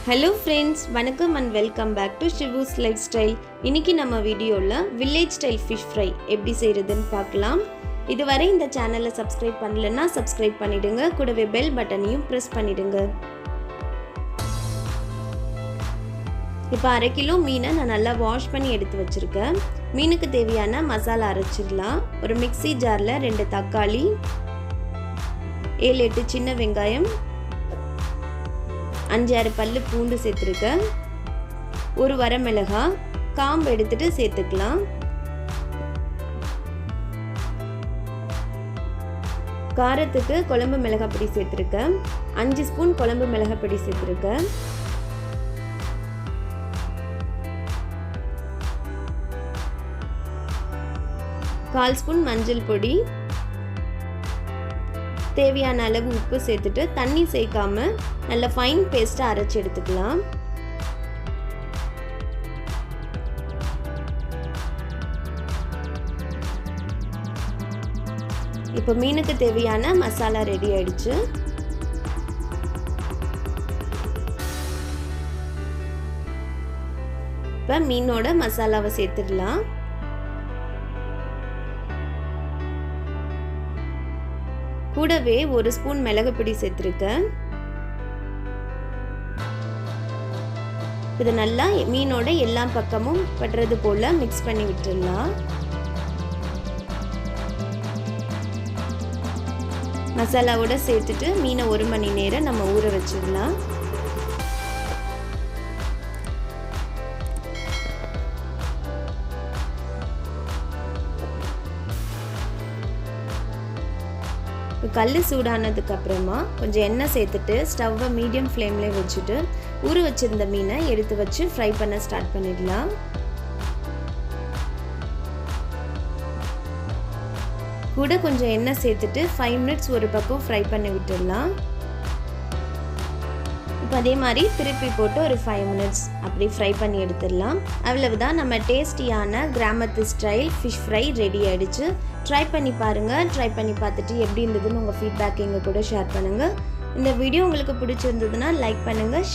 Hello friends, வணக்கம் and welcome back to Shivu's Lifestyle. இன்னைக்கு நம்ம வீடியோல village style fish fry எப்படி செய்யறதுன்னு பார்க்கலாம். இதுவரை இந்த சேனலை subscribe பண்ணலனா subscribe பண்ணிடுங்க. கூடவே bell பட்டனையும் press பண்ணிடுங்க. இப்போ 1/2 கிலோ மீனை நான் நல்லா வாஷ் பண்ணி எடுத்து வச்சிருக்கேன். மீனுக்கு தேவையான மசாலா அரைச்சிடலாம். ஒரு மிக்ஸி ஜார்ல 2 தக்காளி, 7-8 சின்ன வெங்காயம், 5-6 பல்லு பூண்டு சேர்த்துருக்கேன். ஒரு வரமிளகாய் காம்பு எடுத்துட்டு சேர்த்துக்கலாம். காரத்துக்கு குழம்பு மிளகாய் பொடி சேர்த்துருக்கேன். 5 ஸ்பூன் குழம்பு மிளகாய் பொடி சேர்த்துருக்கேன். கால் ஸ்பூன் மஞ்சள் பொடி, தேவையான அளவு உப்பு சேர்த்துட்டு தண்ணி சேர்க்காம நல்ல ஃபைன் பேஸ்ட்டாக அரைச்சி எடுத்துக்கலாம். இப்போ மீனுக்கு தேவையான மசாலா ரெடி ஆயிடுச்சு. இப்போ மீனோட மசாலாவை சேர்த்துடலாம். கூடவே 1 ஸ்பூன் மிளகு பொடி சேர்த்துருக்கேன். இது நல்லா மீனோட எல்லா பக்கமும் படுறது போல மிக்ஸ் பண்ணி விட்டுடலாம். மசாலாவோட சேர்த்துட்டு மீனை 1 மணி நேரம் நம்ம ஊற வச்சிடலாம். கல் சூடானதுக்கு அப்புறமா கொஞ்சம் எண்ணெய் சேர்த்துட்டு ஸ்டவ்வை மீடியம் ஃப்ளேம்ல வச்சுட்டு ஊற வச்சிருந்த மீனை எடுத்து வச்சு ஃப்ரை பண்ண ஸ்டார்ட் பண்ணிடலாம். கூட கொஞ்சம் எண்ணெய் சேர்த்துட்டு 5 மினிட்ஸ் ஒரு பக்கம் ஃப்ரை பண்ணி விட்டுடலாம். இப்போ அதே மாதிரி திருப்பி போட்டு ஒரு 5 மினிட்ஸ் அப்படி ஃப்ரை பண்ணி எடுத்துடலாம். அவ்வளவுதான், நம்ம டேஸ்டியான கிராமத்து ஸ்டைல் ஃபிஷ் ஃப்ரை ரெடி ஆயிடுச்சு. ட்ரை பண்ணி பாருங்கள். ட்ரை பண்ணி பார்த்துட்டு எப்படி இருந்ததுன்னு உங்கள் ஃபீட்பேக் எங்கள் கூட ஷேர் பண்ணுங்கள். இந்த வீடியோ உங்களுக்கு பிடிச்சிருந்ததுன்னா லைக் பண்ணுங்கள்.